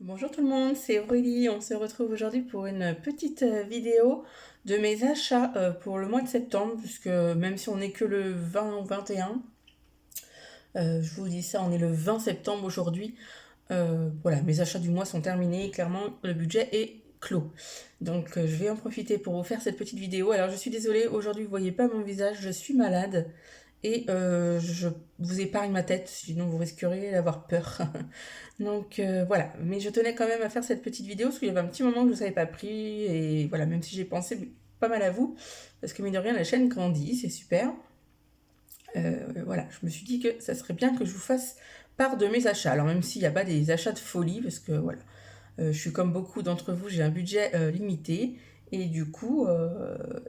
Bonjour tout le monde, c'est Aurélie. On se retrouve aujourd'hui pour une petite vidéo de mes achats pour le mois de septembre, puisque même si on n'est que le 20 ou 21, je vous dis ça, on est le 20 septembre aujourd'hui. Voilà, mes achats du mois sont terminés et clairement le budget est clos. Donc je vais en profiter pour vous faire cette petite vidéo. Alors je suis désolée, aujourd'hui vous voyez pas mon visage, je suis malade. Et je vous épargne ma tête, sinon vous risqueriez d'avoir peur. Donc voilà, mais je tenais quand même à faire cette petite vidéo parce qu'il y avait un petit moment que je ne vous avais pas pris. Et voilà, même si j'ai pensé pas mal à vous, parce que mine de rien, la chaîne grandit, c'est super. Voilà, je me suis dit que ça serait bien que je vous fasse part de mes achats. Alors même s'il n'y a pas des achats de folie, parce que voilà, je suis comme beaucoup d'entre vous, j'ai un budget limité. Et du coup,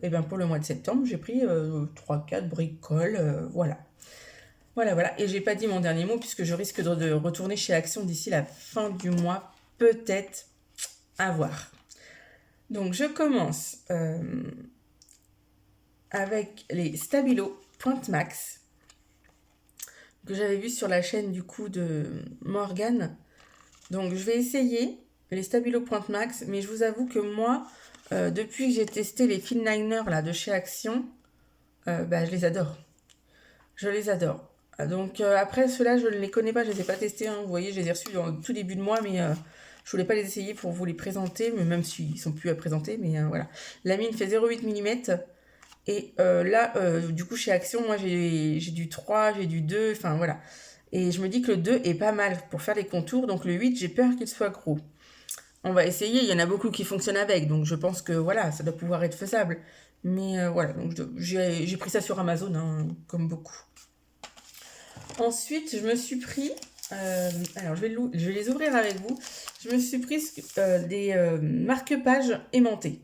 et ben pour le mois de septembre, j'ai pris 3-4 bricoles, voilà. Voilà, voilà. Et j'ai pas dit mon dernier mot puisque je risque de retourner chez Action d'ici la fin du mois. Peut-être à voir. Donc je commence avec les Stabilo Point Max que j'avais vu sur la chaîne du coup de Morgane. Donc je vais essayer les Stabilo Point Max, mais je vous avoue que moi, depuis que j'ai testé les Finliner là de chez Action, bah, je les adore. Je les adore. Donc après, ceux-là, je ne les connais pas, je ne les ai pas testés. Hein. Vous voyez, je les ai reçus en tout début de mois, mais je voulais pas les essayer pour vous les présenter, mais même s'ils sont plus à présenter. Mais voilà. La mine fait 0,8 mm. Et là, du coup, chez Action, moi, j'ai du 3, j'ai du 2, enfin voilà. Et je me dis que le 2 est pas mal pour faire les contours, donc le 8, j'ai peur qu'il soit gros. On va essayer, il y en a beaucoup qui fonctionnent avec, donc je pense que voilà, ça doit pouvoir être faisable. Mais voilà, donc j'ai pris ça sur Amazon, hein, comme beaucoup. Ensuite, je me suis pris, alors je vais les ouvrir avec vous. Je me suis pris des marque-pages aimantés.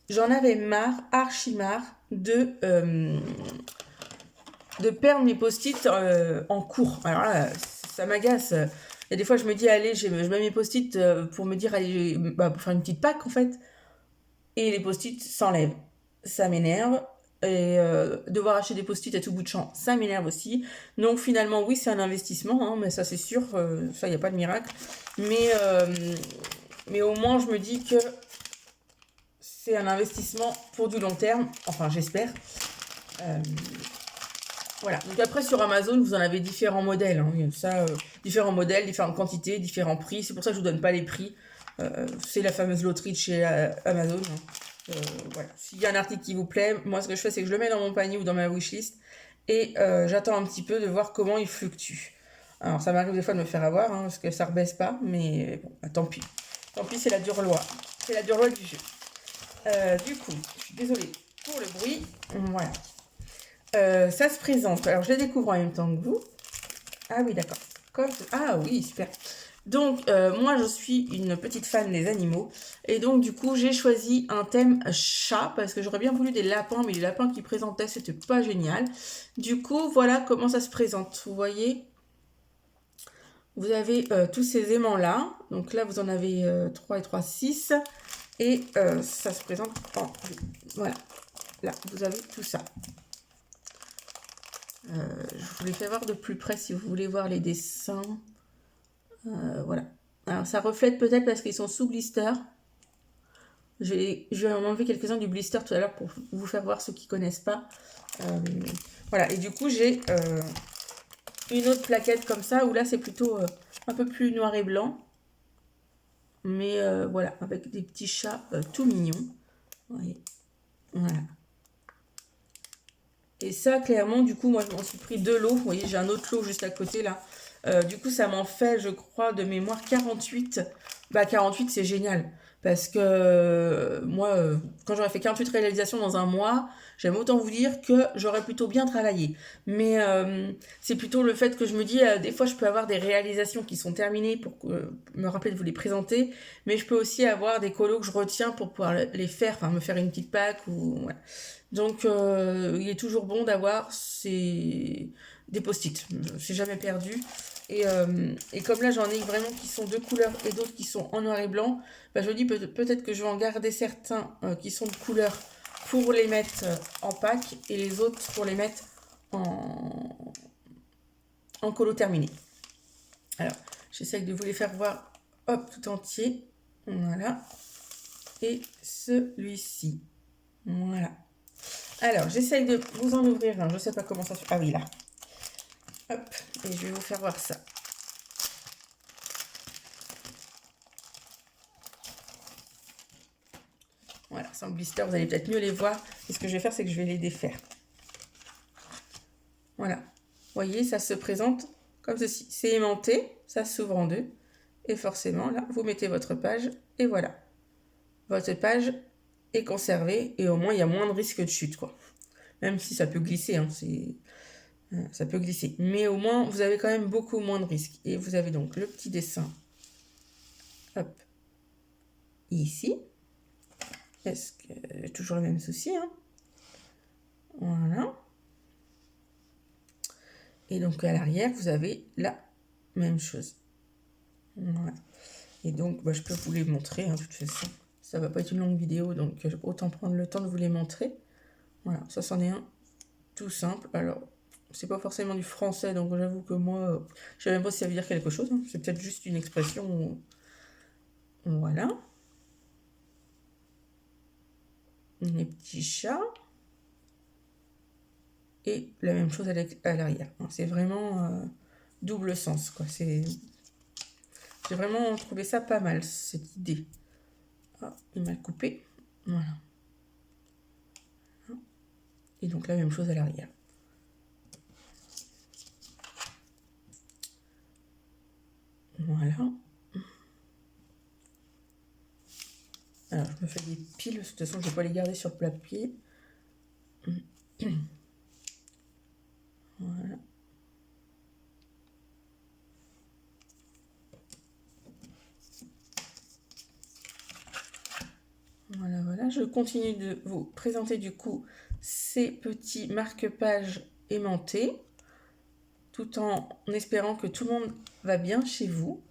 J'en avais marre, archi marre, de perdre mes post-it en cours. Alors là, ça m'agace. Il y a des fois, je me dis, allez, je mets mes post-it pour me dire, allez, bah, pour faire une petite Pâques en fait. Et les post-it s'enlèvent. Ça m'énerve. Et devoir acheter des post-it à tout bout de champ, ça m'énerve aussi. Donc finalement, oui, c'est un investissement, hein, mais ça c'est sûr, ça, il n'y a pas de miracle. Mais au moins, je me dis que c'est un investissement pour du long terme, enfin j'espère. Euh, voilà. Donc après, sur Amazon, vous en avez différents modèles. Hein. Ça, différents modèles, différentes quantités, différents prix. C'est pour ça que je ne vous donne pas les prix. C'est la fameuse loterie de chez Amazon. Hein. Voilà. S'il y a un article qui vous plaît, moi ce que je fais, c'est que je le mets dans mon panier ou dans ma wishlist et j'attends un petit peu de voir comment il fluctue. Alors ça m'arrive des fois de me faire avoir hein, parce que ça ne rebaisse pas, mais bon, bah, tant pis. Tant pis, c'est la dure loi. C'est la dure loi du jeu. Du coup, je suis désolée pour le bruit. Voilà. Ça se présente. Alors je les découvre en même temps que vous. Ah oui, d'accord. Ah oui, super. Donc, moi, je suis une petite fan des animaux. Et donc, du coup, j'ai choisi un thème chat parce que j'aurais bien voulu des lapins, mais les lapins qui présentaient, c'était pas génial. Du coup, voilà comment ça se présente. Vous voyez, vous avez tous ces aimants-là. Donc là, vous en avez 3 et 3, 6. Et ça se présente en... Voilà. Là, vous avez tout ça. Je vous les fais voir de plus près si vous voulez voir les dessins. Voilà. Alors ça reflète peut-être parce qu'ils sont sous blister. Je vais en enlever quelques-uns du blister tout à l'heure pour vous faire voir ceux qui ne connaissent pas. Voilà. Et du coup j'ai une autre plaquette comme ça où là c'est plutôt un peu plus noir et blanc. Mais voilà, avec des petits chats tout mignons. Voyez. Voilà. Et ça, clairement, du coup, moi, je m'en suis pris 2 lots. Vous voyez, j'ai un autre lot juste à côté, là. Du coup, ça m'en fait, je crois, de mémoire 48. Bah, 48, c'est génial. Parce que moi, quand j'aurais fait 48 réalisations dans un mois, j'aime autant vous dire que j'aurais plutôt bien travaillé. Mais c'est plutôt le fait que je me dis, des fois, je peux avoir des réalisations qui sont terminées pour me rappeler de vous les présenter. Mais je peux aussi avoir des colos que je retiens pour pouvoir les faire, enfin, me faire une petite Pâques ou... Voilà. Donc, il est toujours bon d'avoir des post-it. C'est jamais perdu. Et comme là, j'en ai vraiment qui sont de couleur et d'autres qui sont en noir et blanc, bah, je me dis peut-être que je vais en garder certains qui sont de couleur pour les mettre en pack et les autres pour les mettre en colo terminé. Alors, j'essaie de vous les faire voir hop, tout entier. Voilà. Et celui-ci. Voilà. Alors, j'essaye de vous en ouvrir un. Je ne sais pas comment ça se fait. Ah oui, là. Hop. Et je vais vous faire voir ça. Voilà, sans blister, vous allez peut-être mieux les voir. Et ce que je vais faire, c'est que je vais les défaire. Voilà. Vous voyez, ça se présente comme ceci. C'est aimanté, ça s'ouvre en deux. Et forcément, là, vous mettez votre page. Et voilà. Votre page est conservée. Et au moins, il y a moins de risque de chute, quoi. Même si ça peut glisser, hein, ça peut glisser. Mais au moins, vous avez quand même beaucoup moins de risques. Et vous avez donc le petit dessin. Hop. Ici. Est-ce que toujours le même souci, hein? Voilà. Et donc à l'arrière, vous avez la même chose. Voilà. Et donc, je peux vous les montrer, hein, de toute façon. Ça va pas être une longue vidéo, donc autant prendre le temps de vous les montrer. Voilà, ça c'en est un tout simple. Alors, c'est pas forcément du français, donc j'avoue que moi, je sais même pas si ça veut dire quelque chose. Hein. C'est peut-être juste une expression. Voilà. Les petits chats. Et la même chose à l'arrière. C'est vraiment double sens, quoi. J'ai vraiment trouvé ça pas mal, cette idée. Ah, il m'a coupé. Voilà. Et donc la même chose à l'arrière. Voilà. Alors, je me fais des piles, de toute façon, je ne vais pas les garder sur le papier. Voilà. Voilà, voilà. Je continue de vous présenter du coup ces petits marque-pages aimantés, tout en espérant que tout le monde va bien chez vous.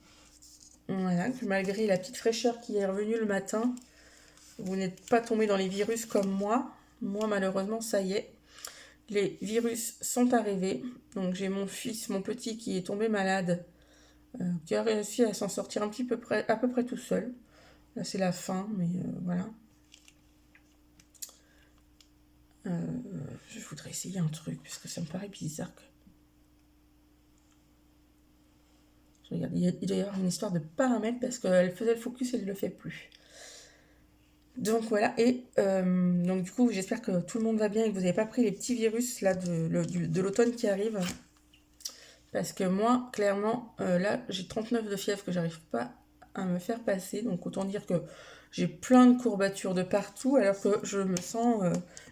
Voilà, que malgré la petite fraîcheur qui est revenue le matin, vous n'êtes pas tombé dans les virus comme moi. Moi, malheureusement, ça y est. Les virus sont arrivés. Donc, j'ai mon fils, mon petit, qui est tombé malade, qui a réussi à s'en sortir à peu près tout seul. Là, c'est la fin, mais voilà. Je voudrais essayer un truc, parce que ça me paraît bizarre. Je regarde, il doit y avoir une histoire de paramètres, parce qu'elle faisait le focus et elle ne le fait plus. Donc voilà, et donc du coup, j'espère que tout le monde va bien et que vous n'avez pas pris les petits virus là de l'automne qui arrive. Parce que moi, clairement, là, j'ai 39 de fièvre que j'arrive pas à me faire passer. Donc autant dire que j'ai plein de courbatures de partout, alors que je me sens...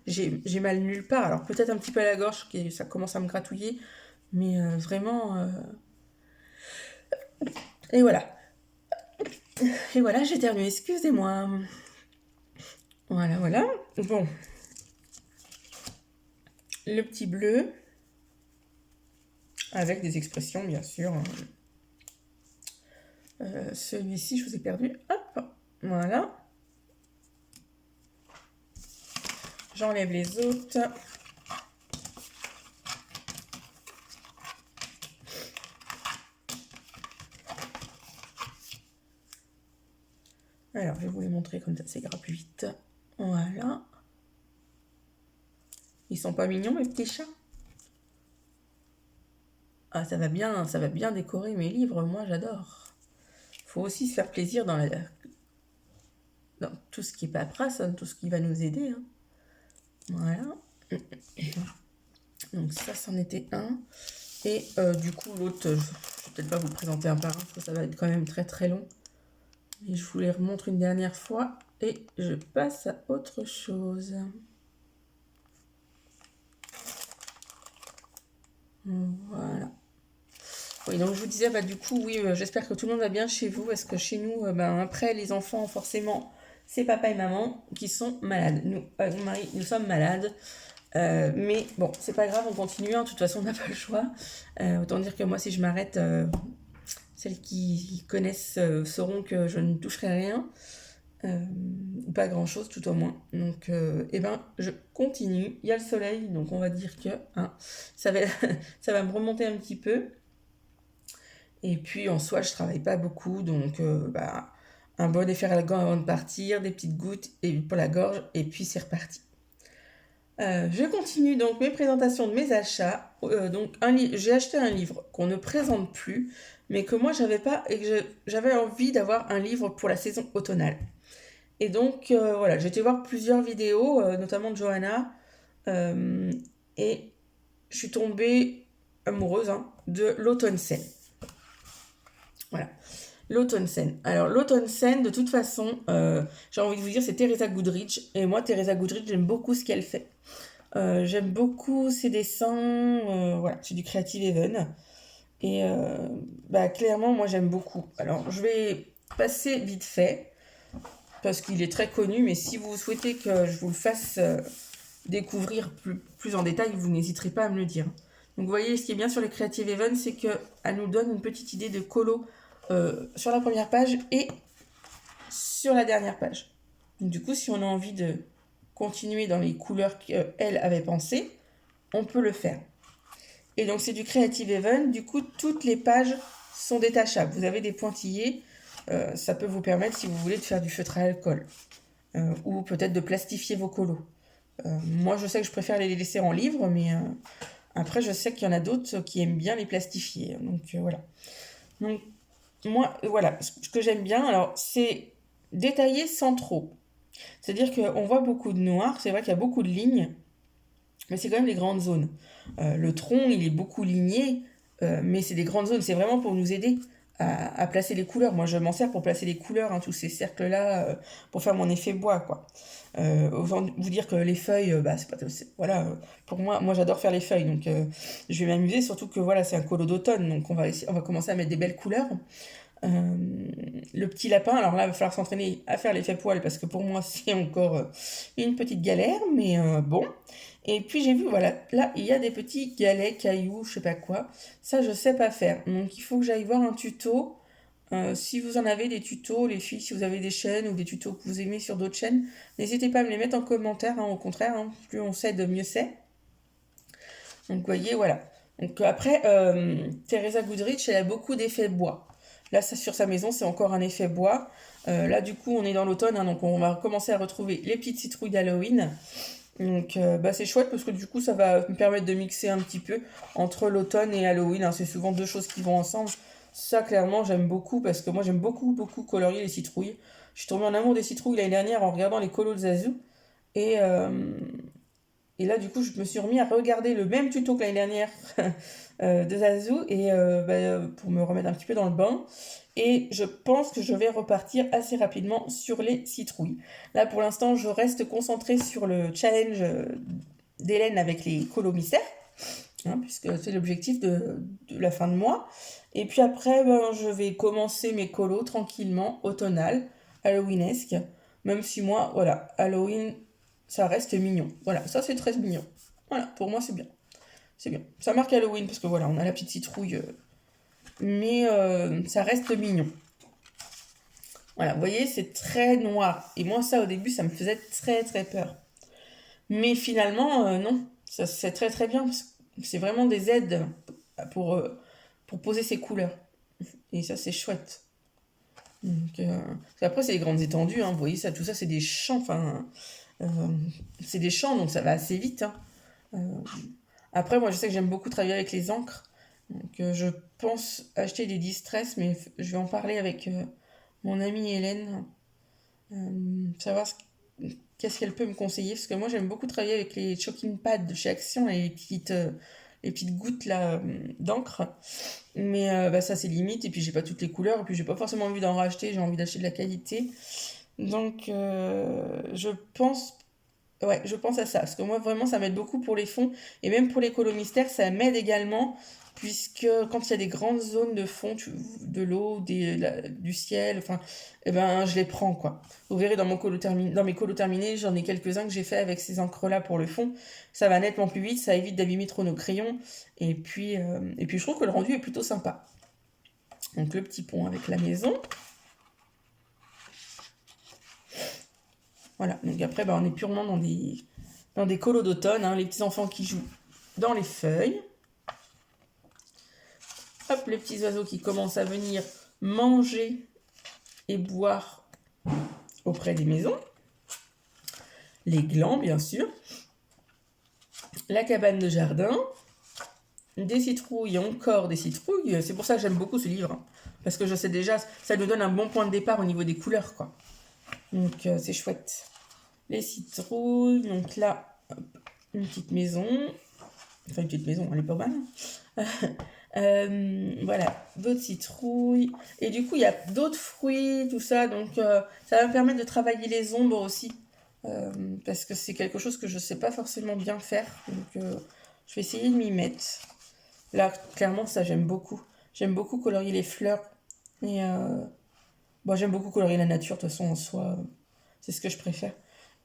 j'ai mal nulle part. Alors peut-être un petit peu à la gorge, ça commence à me gratouiller. Mais vraiment... Et voilà. Et voilà, j'ai éternué, excusez-moi. Voilà, voilà. Bon. Le petit bleu. Avec des expressions, bien sûr. Celui-ci, je vous ai perdu. Hop, voilà. J'enlève les autres. Alors, je vais vous les montrer comme ça, ça ira plus vite. Voilà. Ils sont pas mignons, mes petits chats? Ah, ça va bien décorer mes livres, moi j'adore. Faut aussi se faire plaisir dans tout ce qui est paperasse, hein, tout ce qui va nous aider. Hein. Voilà. Donc ça, c'en était un. Et du coup, l'autre, je vais peut-être pas vous le présenter un par un, parce que ça va être quand même très très long. Et je vous les remontre une dernière fois. Et je passe à autre chose. Voilà. Oui, donc je vous disais, du coup, oui, j'espère que tout le monde va bien chez vous, parce que chez nous, après, les enfants, forcément, c'est papa et maman qui sont malades. Nous, mon mari, nous sommes malades. Mais bon, c'est pas grave, on continue, hein, de toute façon, on n'a pas le choix. Autant dire que moi, si je m'arrête, celles qui connaissent sauront que je ne toucherai rien. Pas grand chose tout au moins. Donc je continue. Il y a le soleil, donc on va dire que ça va me remonter un petit peu. Et puis en soi, je travaille pas beaucoup, donc un bon effet à la gant avant de partir, des petites gouttes et pour la gorge, et puis c'est reparti. Je continue donc mes présentations de mes achats. J'ai acheté un livre qu'on ne présente plus, mais que moi j'avais pas et que j'avais envie d'avoir un livre pour la saison automnale. Et donc voilà, j'ai été voir plusieurs vidéos, notamment de Johanna, et je suis tombée amoureuse de l'automne scène. Voilà. L'automne scène. Alors, l'automne scène, de toute façon, j'ai envie de vous dire, c'est Teresa Goodrich. Et moi, Teresa Goodrich, j'aime beaucoup ce qu'elle fait. J'aime beaucoup ses dessins. Voilà, c'est du Creative Haven. Et clairement, moi, j'aime beaucoup. Alors, je vais passer vite fait, parce qu'il est très connu. Mais si vous souhaitez que je vous le fasse découvrir plus en détail, vous n'hésiterez pas à me le dire. Donc, vous voyez, ce qui est bien sur les Creative Haven, c'est qu'elle nous donne une petite idée de colo sur la première page et sur la dernière page. Donc, du coup, si on a envie de continuer dans les couleurs qu'elle avait pensées, on peut le faire. Et donc, c'est du Creative Haven. Du coup, toutes les pages sont détachables. Vous avez des pointillés. Ça peut vous permettre, si vous voulez, de faire du feutre à alcool. Ou peut-être de plastifier vos colos. Moi, je sais que je préfère les laisser en livre, mais après, je sais qu'il y en a d'autres qui aiment bien les plastifier. Donc, voilà. Donc, moi, voilà, ce que j'aime bien, alors, c'est détailler sans trop. C'est-à-dire qu'on voit beaucoup de noir, c'est vrai qu'il y a beaucoup de lignes, mais c'est quand même des grandes zones. Le tronc, il est beaucoup ligné, mais c'est des grandes zones. C'est vraiment pour nous aider à placer les couleurs. Moi, je m'en sers pour placer les couleurs, tous ces cercles-là, pour faire mon effet bois, quoi. Vous dire que les feuilles, voilà, pour moi j'adore faire les feuilles, donc je vais m'amuser, surtout que voilà, c'est un colo d'automne, donc on va commencer à mettre des belles couleurs. Le petit lapin, alors là, il va falloir s'entraîner à faire l'effet poil parce que pour moi, c'est encore une petite galère, mais bon. Et puis j'ai vu, voilà, là, il y a des petits galets, cailloux, je sais pas quoi. Ça, je sais pas faire. Donc, il faut que j'aille voir un tuto. Si vous en avez des tutos, les filles, si vous avez des chaînes ou des tutos que vous aimez sur d'autres chaînes, n'hésitez pas à me les mettre en commentaire, au contraire, plus on s'aide, mieux c'est. Donc, vous voyez, voilà. Donc, après, Teresa Goodrich, elle a beaucoup d'effets bois. Là, ça, sur sa maison, c'est encore un effet bois. Là, du coup, on est dans l'automne, donc on va commencer à retrouver les petites citrouilles d'Halloween. Donc, c'est chouette parce que du coup, ça va me permettre de mixer un petit peu entre l'automne et Halloween. C'est souvent deux choses qui vont ensemble. Ça, clairement, j'aime beaucoup parce que moi, j'aime beaucoup, beaucoup colorier les citrouilles. Je suis tombée en amour des citrouilles l'année dernière en regardant les colos de Zazu. Et, et là, du coup, je me suis remis à regarder le même tuto que l'année dernière de Zazu et pour me remettre un petit peu dans le bain. Et je pense que je vais repartir assez rapidement sur les citrouilles. Là, pour l'instant, je reste concentrée sur le challenge d'Hélène avec les colos mystères, puisque c'est l'objectif de la fin de mois. Et puis après, je vais commencer mes colos tranquillement, automnal, halloweenesque. Même si moi, voilà, Halloween, ça reste mignon. Voilà, ça c'est très mignon. Voilà, pour moi c'est bien. C'est bien. Ça marque Halloween parce que voilà, on a la petite citrouille, mais ça reste mignon. Voilà, vous voyez, c'est très noir. Et moi, ça au début, ça me faisait très très peur. Mais finalement, non, ça c'est très très bien. Parce que c'est vraiment des aides pour poser ces couleurs. Et ça, c'est chouette. Donc, après, c'est les grandes étendues. Vous voyez, ça, tout ça, c'est des champs. C'est des champs, donc ça va assez vite. Après, moi, je sais que j'aime beaucoup travailler avec les encres. Donc, je pense acheter des distress, mais je vais en parler avec mon amie Hélène. Savoir qu'est-ce qu'elle peut me conseiller. Parce que moi, j'aime beaucoup travailler avec les choking pads de chez Action, les petites gouttes là d'encre. Mais ça, c'est limite. Et puis, j'ai pas toutes les couleurs. Et puis, j'ai pas forcément envie d'en racheter. J'ai envie d'acheter de la qualité. Donc, je pense à ça. Parce que moi, vraiment, ça m'aide beaucoup pour les fonds. Et même pour les colos mystères, ça m'aide également. Puisque quand il y a des grandes zones de fond, de l'eau, du ciel, je les prends, quoi. Vous verrez dans mes colos terminés, j'en ai quelques-uns que j'ai fait avec ces encres-là pour le fond. Ça va nettement plus vite, ça évite d'abîmer trop nos crayons. Et puis je trouve que le rendu est plutôt sympa. Donc, le petit pont avec la maison. Voilà, donc après, on est purement dans des colos d'automne, les petits enfants qui jouent dans les feuilles. Hop, les petits oiseaux qui commencent à venir manger et boire auprès des maisons. Les glands, bien sûr. La cabane de jardin. Des citrouilles, encore des citrouilles. C'est pour ça que j'aime beaucoup ce livre. Parce que je sais déjà, ça nous donne un bon point de départ au niveau des couleurs, quoi. Donc, c'est chouette. Les citrouilles. Donc là, hop, une petite maison. Enfin, une petite maison, elle est pas mal. Voilà, d'autres citrouilles. Et du coup, il y a d'autres fruits, tout ça. Donc, ça va me permettre de travailler les ombres aussi. Parce que c'est quelque chose que je sais pas forcément bien faire. Donc, je vais essayer de m'y mettre. Là, clairement, ça, j'aime beaucoup. J'aime beaucoup colorier les fleurs. Et bon, j'aime beaucoup colorier la nature, de toute façon, en soi. C'est ce que je préfère.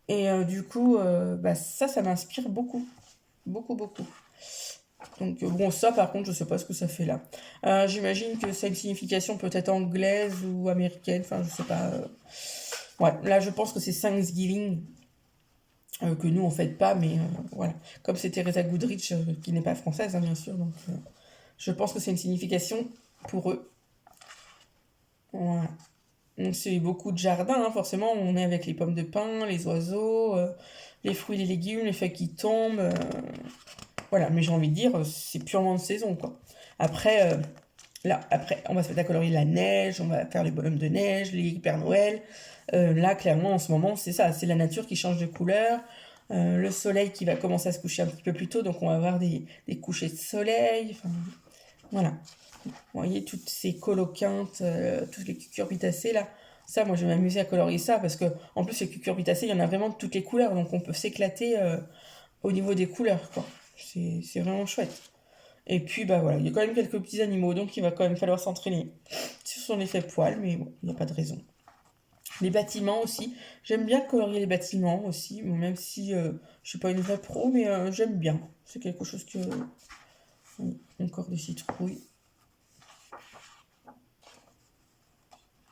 Et du coup, bah, ça m'inspire beaucoup. Beaucoup, beaucoup. Donc, bon, ça, par contre, je sais pas ce que ça fait là. J'imagine que ça a une signification peut-être anglaise ou américaine. Enfin, je sais pas. Ouais, là, je pense que c'est Thanksgiving. Que nous, on fête pas, mais voilà. Comme c'est Teresa Goodrich, qui n'est pas française, hein, bien sûr. Donc, je pense que c'est une signification pour eux. Voilà. Donc, c'est beaucoup de jardin, hein, forcément. On est avec les pommes de pin, les oiseaux, les fruits, les légumes, les feuilles qui tombent. Voilà, mais j'ai envie de dire, c'est purement de saison, quoi. Après, là, après, on va se mettre à colorier la neige, on va faire les bonhommes de neige, les Pères Noël. Là, clairement, en ce moment, c'est ça, c'est la nature qui change de couleur. Le soleil qui va commencer à se coucher un petit peu plus tôt, donc on va avoir des couchers de soleil. Enfin, voilà. Vous voyez, toutes ces coloquintes, toutes les cucurbitacées, là. Ça, moi, je vais m'amuser à colorier ça, parce que en plus, les cucurbitacées, il y en a vraiment de toutes les couleurs, donc on peut s'éclater au niveau des couleurs, quoi. C'est vraiment chouette. Et puis, bah voilà, il y a quand même quelques petits animaux, donc il va quand même falloir s'entraîner sur son effet poil, mais bon, il n'y a pas de raison. Les bâtiments aussi, j'aime bien colorier les bâtiments aussi, bon, même si je suis pas une vraie pro, mais j'aime bien. C'est quelque chose que... Encore des citrouilles.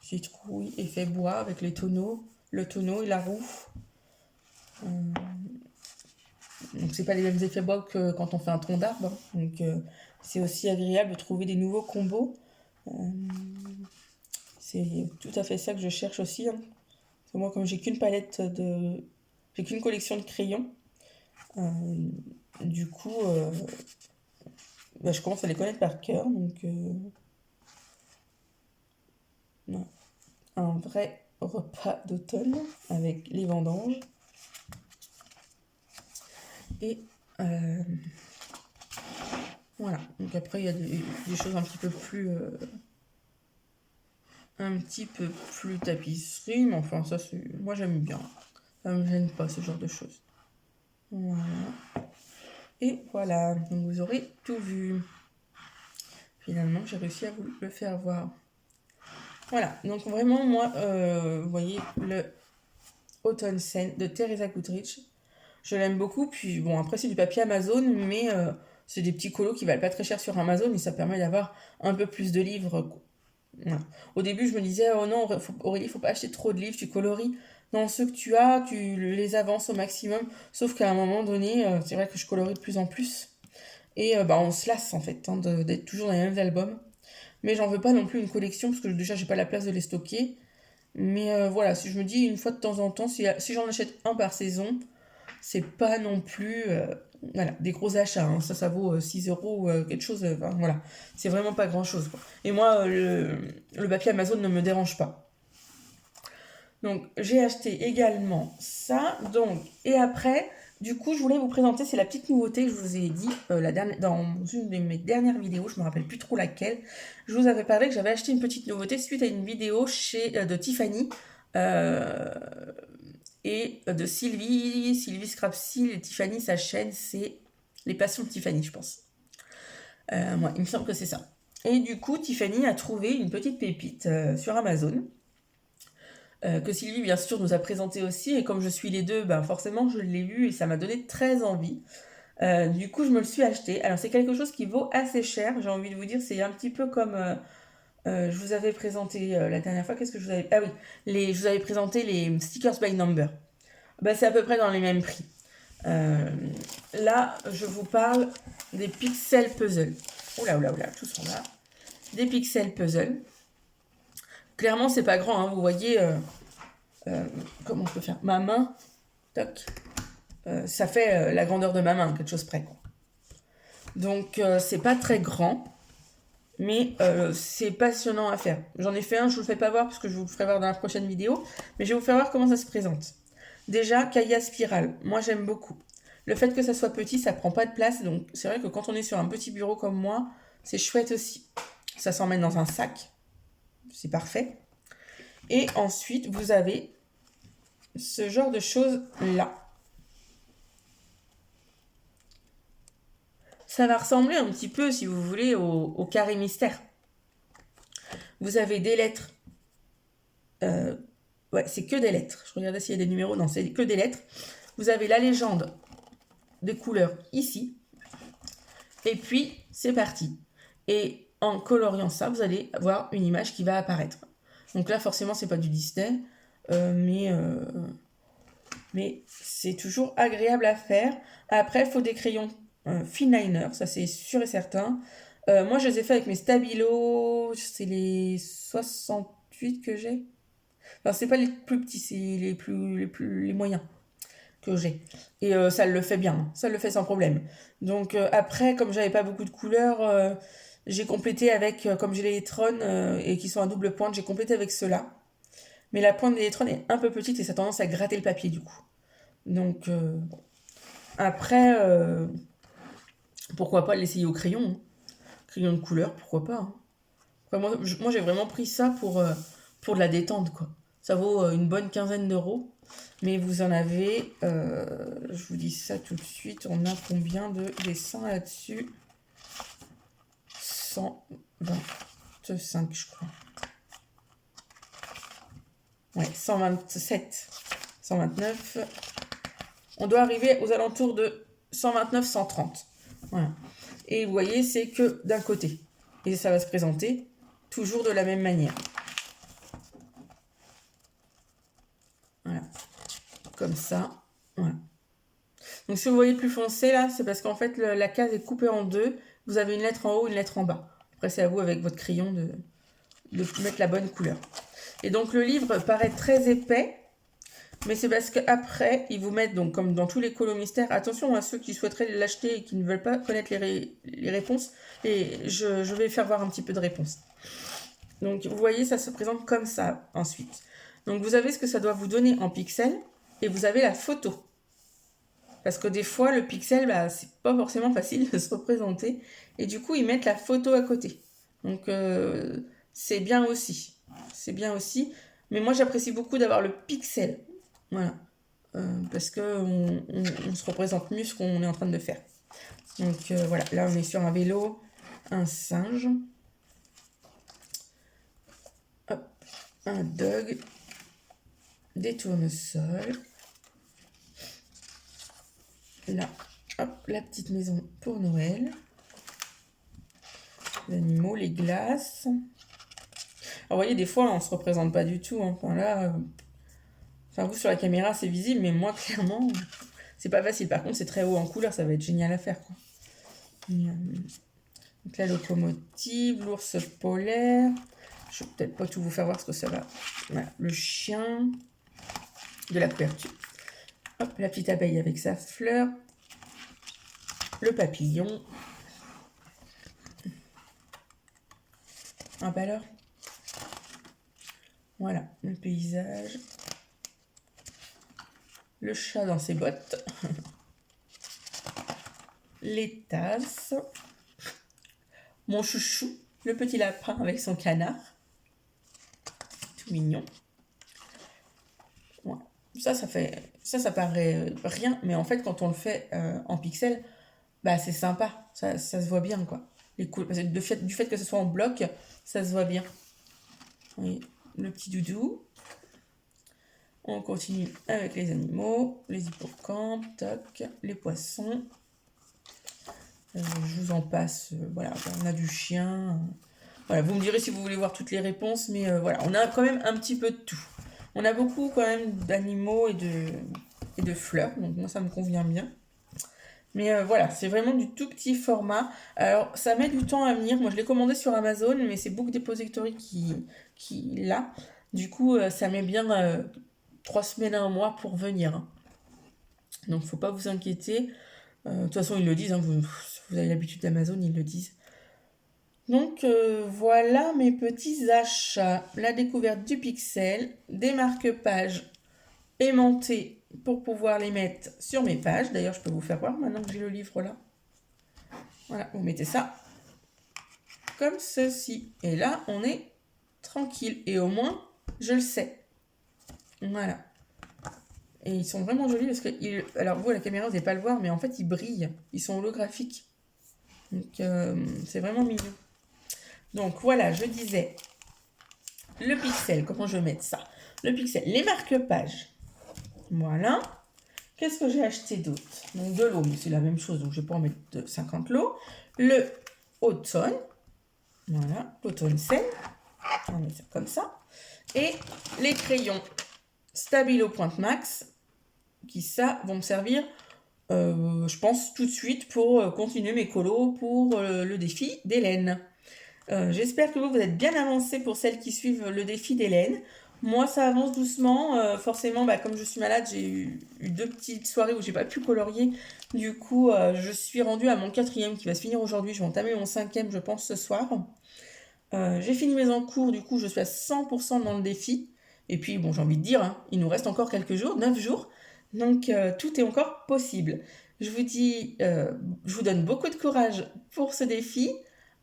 Citrouilles, effet bois avec les tonneaux, le tonneau et la roue. Donc c'est pas les mêmes effets bois que quand on fait un tronc d'arbre. Donc c'est aussi agréable de trouver des nouveaux combos. C'est tout à fait ça que je cherche aussi. Hein. Parce que moi, comme j'ai qu'une palette de... J'ai qu'une collection de crayons. Du coup, bah, je commence à les connaître par cœur. Donc, ouais. Un vrai repas d'automne avec les vendanges. Et voilà. Donc après, il y a des choses un petit peu plus... tapisserie, mais enfin, ça, c'est... Moi, j'aime bien. Ça me gêne pas, ce genre de choses. Voilà. Et voilà, donc vous aurez tout vu. Finalement, j'ai réussi à vous le faire voir. Voilà, donc vraiment, moi, vous voyez, le Autumn Scent de Teresa Goodrich, je l'aime beaucoup. Puis bon, après, c'est du papier Amazon, mais c'est des petits colos qui valent pas très cher sur Amazon et ça permet d'avoir un peu plus de livres. Voilà. Au début, je me disais, oh non, Aurélie, faut pas acheter trop de livres, tu coloris dans ceux que tu as, tu les avances au maximum. Sauf qu'à un moment donné, c'est vrai que je colorie de plus en plus. Et bah, on se lasse en fait hein, d'être toujours dans les mêmes albums. Mais j'en veux pas non plus une collection parce que déjà, j'ai pas la place de les stocker. Mais voilà, si je me dis une fois de temps en temps, si j'en achète un par saison, c'est pas non plus voilà, des gros achats. Hein. Ça vaut 6 euros ou quelque chose. Enfin, voilà, c'est vraiment pas grand chose. Quoi. Et moi, le papier Amazon ne me dérange pas. Donc, j'ai acheté également ça. Donc, et après, du coup, je voulais vous présenter, c'est la petite nouveauté que je vous ai dit dans une de mes dernières vidéos, je me rappelle plus trop laquelle. Je vous avais parlé que j'avais acheté une petite nouveauté suite à une vidéo de Tiffany. Et de Sylvie Scrapsil et Tiffany, sa chaîne, c'est Les Passions de Tiffany, je pense. Moi, il me semble que c'est ça. Et du coup, Tiffany a trouvé une petite pépite sur Amazon, que Sylvie, bien sûr, nous a présenté aussi. Et comme je suis les deux, ben, forcément, je l'ai lu et ça m'a donné très envie. Du coup, je me le suis acheté. Alors, c'est quelque chose qui vaut assez cher, j'ai envie de vous dire. C'est un petit peu comme... je vous avais présenté la dernière fois, qu'est-ce que je vous avais... Ah oui, je vous avais présenté les stickers by number. Bah, c'est à peu près dans les mêmes prix. Là, je vous parle des pixel puzzle. Oula, tous sont là. des pixels puzzle. Clairement, c'est pas grand, hein, vous voyez comment je peux faire ma main, toc, ça fait la grandeur de ma main, quelque chose près, quoi. Donc, c'est pas très grand, mais c'est passionnant à faire. J'en ai fait un, je vous le fais pas voir parce que je vous le ferai voir dans la prochaine vidéo, mais je vais vous faire voir comment ça se présente. Déjà, cahier spirale, moi j'aime beaucoup. Le fait que ça soit petit, ça prend pas de place, donc c'est vrai que quand on est sur un petit bureau comme moi, c'est chouette aussi. Ça s'emmène dans un sac, c'est parfait. Et ensuite, vous avez ce genre de choses là. Ça va ressembler un petit peu, si vous voulez, au carré mystère. Vous avez des lettres. Ouais, c'est que des lettres. Je regardais s'il y a des numéros. Non, c'est que des lettres. Vous avez la légende des couleurs ici. Et puis, c'est parti. Et en coloriant ça, vous allez avoir une image qui va apparaître. Donc là, forcément, c'est pas du Disney. Mais c'est toujours agréable à faire. Après, il faut des crayons finliner, ça c'est sûr et certain. Moi, je les ai fait avec mes Stabilo, c'est les 68 que j'ai. Enfin, c'est pas les plus petits, c'est les moyens que j'ai. Et ça le fait bien, ça le fait sans problème. Donc après, comme j'avais pas beaucoup de couleurs, j'ai complété avec, comme j'ai les Electron et qui sont à double pointe, j'ai complété avec ceux-là. Mais la pointe des Electron est un peu petite et ça a tendance à gratter le papier du coup. Donc après, pourquoi pas l'essayer au crayon, hein. Crayon de couleur, pourquoi pas, hein. Après, moi j'ai vraiment pris ça pour de la détente, quoi. Ça vaut une bonne quinzaine d'euros. Mais vous en avez, je vous dis ça tout de suite, on a combien de dessins là-dessus? 125, je crois. Ouais, 127, 129. On doit arriver aux alentours de 129, 130. Voilà. Et vous voyez, c'est que d'un côté. Et ça va se présenter toujours de la même manière. Voilà. Comme ça. Voilà. Donc si vous voyez plus foncé là, c'est parce qu'en fait la case est coupée en deux. Vous avez une lettre en haut, une lettre en bas. Après c'est à vous avec votre crayon de mettre la bonne couleur. Et donc le livre paraît très épais. Mais c'est parce qu'après, ils vous mettent, donc comme dans tous les colos mystères, attention à ceux qui souhaiteraient l'acheter et qui ne veulent pas connaître les réponses. Et je vais faire voir un petit peu de réponses. Donc vous voyez, ça se présente comme ça ensuite. Donc vous avez ce que ça doit vous donner en pixels et vous avez la photo. Parce que des fois, le pixel, c'est pas forcément facile de se représenter. Et du coup, ils mettent la photo à côté. Donc c'est bien aussi. C'est bien aussi. Mais moi, j'apprécie beaucoup d'avoir le pixel. Voilà. Parce qu'on se représente mieux ce qu'on est en train de faire. Donc voilà, là on est sur un vélo, un singe, hop, un dog, des tournesols, là, hop, la petite maison pour Noël, les animaux, les glaces. Alors vous voyez, des fois on ne se représente pas du tout, hein. Enfin là... Enfin, vous, sur la caméra, c'est visible, mais moi, clairement, c'est pas facile. Par contre, c'est très haut en couleur, ça va être génial à faire, quoi. Donc, la locomotive, l'ours polaire. Je vais peut-être pas tout vous faire voir, parce que ça va. Voilà, le chien, de la couverture. Hop, la petite abeille avec sa fleur. Le papillon. Ah, bah alors. Voilà, le paysage. Le chat dans ses bottes. Les tasses. Mon chouchou, le petit lapin avec son canard. Tout mignon. Voilà. Ça paraît rien, mais en fait, quand on le fait en pixels, c'est sympa. Ça se voit bien, quoi. Du fait que ce soit en bloc, ça se voit bien. Oui, le petit doudou. On continue avec les animaux, les hippocampes, toc, les poissons. Je vous en passe. Voilà, on a du chien. Voilà, vous me direz si vous voulez voir toutes les réponses, mais voilà, on a quand même un petit peu de tout. On a beaucoup quand même d'animaux et de fleurs, donc moi ça me convient bien. Mais voilà, c'est vraiment du tout petit format. Alors, ça met du temps à venir. Moi, je l'ai commandé sur Amazon, mais c'est Book Depository qui l'a. Du coup, ça met bien 3 semaines à un mois pour venir, hein. Donc, faut pas vous inquiéter. De toute façon, ils le disent, hein, vous avez l'habitude d'Amazon, ils le disent. Donc, voilà mes petits achats. La découverte du pixel, des marque-pages aimantés pour pouvoir les mettre sur mes pages. D'ailleurs, je peux vous faire voir maintenant que j'ai le livre là. Voilà, vous mettez ça comme ceci. Et là, on est tranquille. Et au moins, je le sais. Voilà. Et ils sont vraiment jolis parce que... Alors vous, à la caméra, vous n'allez pas le voir, mais en fait, ils brillent. Ils sont holographiques. Donc, c'est vraiment mignon. Donc, voilà, je disais... Le pixel, comment je vais mettre ça? Le pixel, les marque-pages. Voilà. Qu'est-ce que j'ai acheté d'autre? Donc, de l'eau, mais c'est la même chose, donc je vais pas en mettre 50 lots. Le automne. Voilà, l'automne scène. On va mettre ça comme ça. Et les crayons Stabilo Pointe Max, qui ça vont me servir, je pense, tout de suite pour continuer mes colos pour le défi d'Hélène. J'espère que vous êtes bien avancés pour celles qui suivent le défi d'Hélène. Moi, ça avance doucement. Forcément, comme je suis malade, j'ai eu 2 petites soirées où j'ai pas pu colorier. Du coup, je suis rendue à mon 4e qui va se finir aujourd'hui. Je vais entamer mon 5e, je pense, ce soir. J'ai fini mes encours, du coup, je suis à 100% dans le défi. Et puis, bon, j'ai envie de dire, hein, il nous reste encore quelques jours, 9 jours. Donc, tout est encore possible. Je vous dis, je vous donne beaucoup de courage pour ce défi.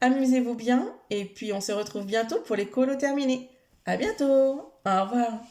Amusez-vous bien et puis on se retrouve bientôt pour les colos terminés. À bientôt. Au revoir.